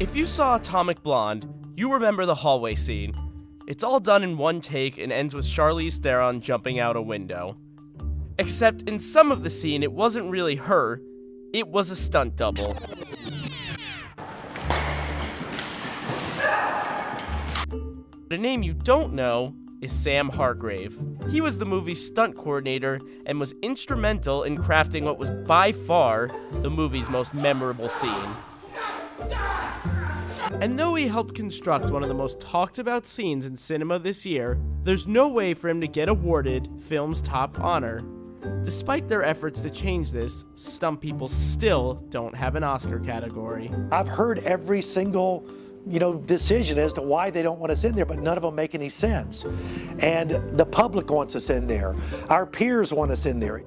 If you saw Atomic Blonde, you remember the hallway scene. It's all done in one take and ends with Charlize Theron jumping out a window. Except in some of the scene, it wasn't really her, it was a stunt double. The name you don't know is Sam Hargrave. He was the movie's stunt coordinator and was instrumental in crafting what was by far the movie's most memorable scene. And though he helped construct one of the most talked about scenes in cinema this year, there's no way for him to get awarded film's top honor. Despite their efforts to change this, stunt people still don't have an Oscar category. I've heard every single decision as to why they don't want us in there, but none of them make any sense. And the public wants us in there. Our peers want us in there.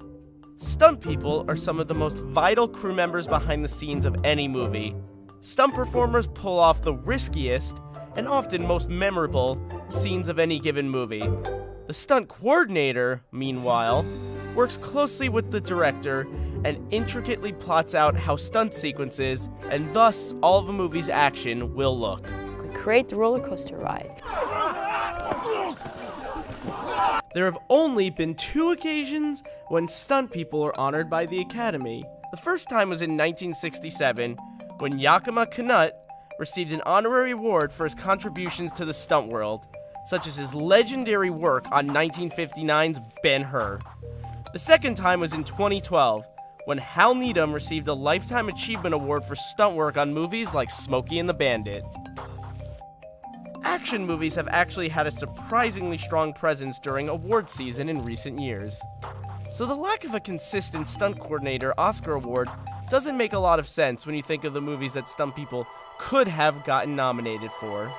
Stunt people are some of the most vital crew members behind the scenes of any movie. Stunt performers pull off the riskiest and often most memorable scenes of any given movie. The stunt coordinator, meanwhile, works closely with the director and intricately plots out how stunt sequences, and thus all of a movie's action, will look. We create the roller coaster ride. There have only been 2 occasions when stunt people are honored by the Academy. The first time was in 1967, when Yakima Canutt received an honorary award for his contributions to the stunt world, such as his legendary work on 1959's Ben-Hur. The second time was in 2012, when Hal Needham received a Lifetime Achievement Award for stunt work on movies like Smokey and the Bandit. Action movies have actually had a surprisingly strong presence during award season in recent years. So the lack of a consistent stunt coordinator Oscar award doesn't make a lot of sense when you think of the movies that stunt people could have gotten nominated for.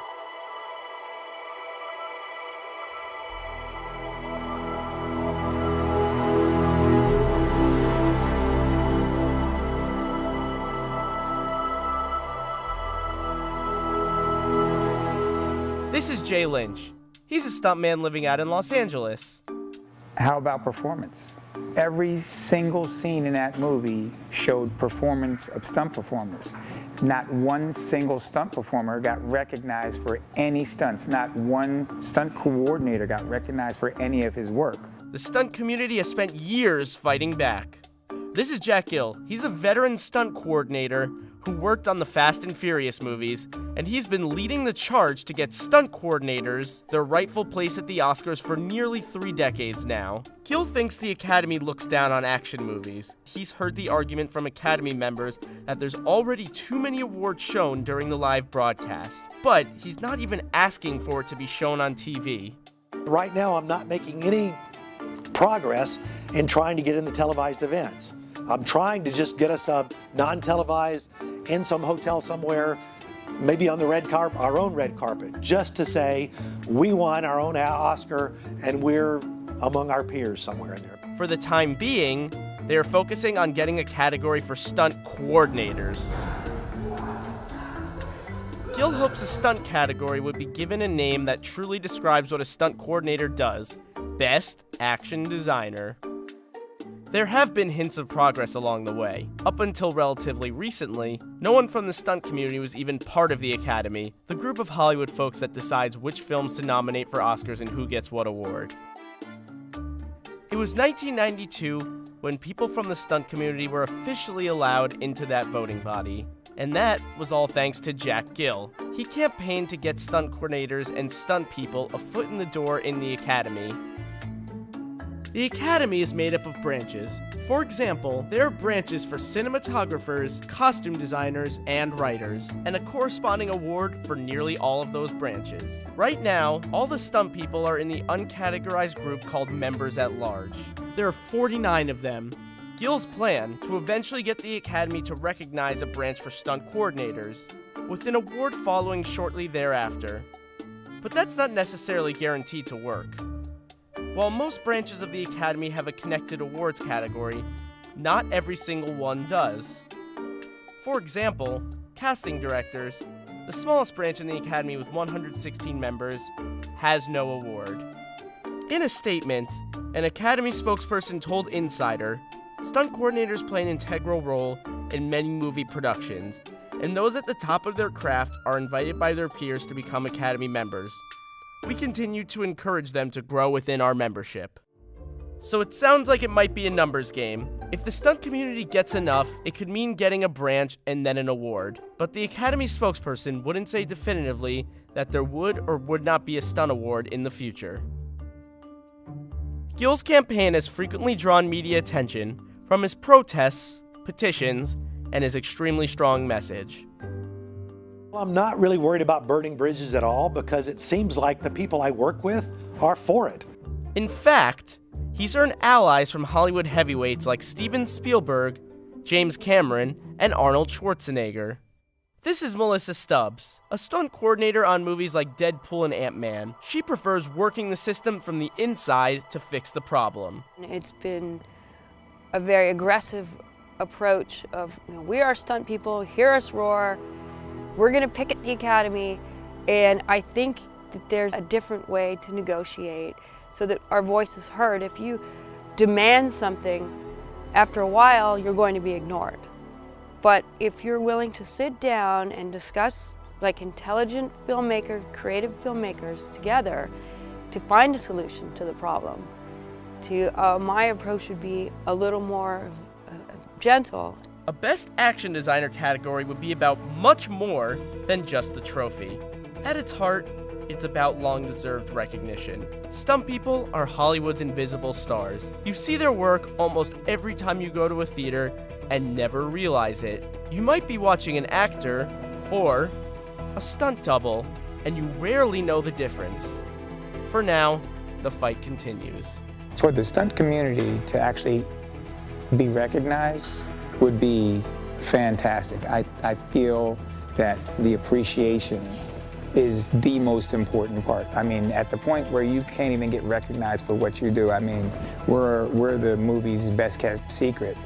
This is Jay Lynch. He's a stuntman living out in Los Angeles. How about performance? Every single scene in that movie showed performance of stunt performers. Not one single stunt performer got recognized for any stunts. Not one stunt coordinator got recognized for any of his work. The stunt community has spent years fighting back. This is Jack Gill. He's a veteran stunt coordinator who worked on the Fast and Furious movies, and he's been leading the charge to get stunt coordinators their rightful place at the Oscars for nearly 3 decades now. Gill thinks the Academy looks down on action movies. He's heard the argument from Academy members that there's already too many awards shown during the live broadcast, but he's not even asking for it to be shown on TV. Right now, I'm not making any progress in trying to get in the televised events. I'm trying to just get us a non-televised in some hotel somewhere, maybe on the red carpet, our own red carpet, just to say we won our own Oscar and we're among our peers somewhere in there. For the time being, they are focusing on getting a category for stunt coordinators. Gill hopes a stunt category would be given a name that truly describes what a stunt coordinator does: Best Action Designer. There have been hints of progress along the way. Up until relatively recently, no one from the stunt community was even part of the Academy, the group of Hollywood folks that decides which films to nominate for Oscars and who gets what award. It was 1992 when people from the stunt community were officially allowed into that voting body. And that was all thanks to Jack Gill. He campaigned to get stunt coordinators and stunt people a foot in the door in the Academy. The Academy is made up of branches. For example, there are branches for cinematographers, costume designers, and writers, and a corresponding award for nearly all of those branches. Right now, all the stunt people are in the uncategorized group called Members at Large. There are 49 of them. Gill's plan to eventually get the Academy to recognize a branch for stunt coordinators, with an award following shortly thereafter. But that's not necessarily guaranteed to work. While most branches of the Academy have a connected awards category, not every single one does. For example, casting directors, the smallest branch in the Academy with 116 members, has no award. In a statement, an Academy spokesperson told Insider, "Stunt coordinators play an integral role in many movie productions, and those at the top of their craft are invited by their peers to become Academy members. We continue to encourage them to grow within our membership." So it sounds like it might be a numbers game. If the stunt community gets enough, it could mean getting a branch and then an award. But the Academy spokesperson wouldn't say definitively that there would or would not be a stunt award in the future. Gill's campaign has frequently drawn media attention from his protests, petitions, and his extremely strong message. Well, I'm not really worried about burning bridges at all because it seems like the people I work with are for it. In fact, he's earned allies from Hollywood heavyweights like Steven Spielberg, James Cameron, and Arnold Schwarzenegger. This is Melissa Stubbs, a stunt coordinator on movies like Deadpool and Ant-Man. She prefers working the system from the inside to fix the problem. It's been a very aggressive approach of, we are stunt people, hear us roar, we're gonna picket the Academy, and I think that there's a different way to negotiate so that our voice is heard. If you demand something, after a while, you're going to be ignored. But if you're willing to sit down and discuss like intelligent filmmakers, creative filmmakers together to find a solution to the problem, my approach would be a little more gentle. A Best Action Designer category would be about much more than just the trophy. At its heart, it's about long-deserved recognition. Stunt people are Hollywood's invisible stars. You see their work almost every time you go to a theater and never realize it. You might be watching an actor or a stunt double, and you rarely know the difference. For now, the fight continues. For the stunt community to actually be recognized would be fantastic. I feel that the appreciation is the most important part. I mean, at the point where you can't even get recognized for what you do, I mean, we're the movie's best kept secret.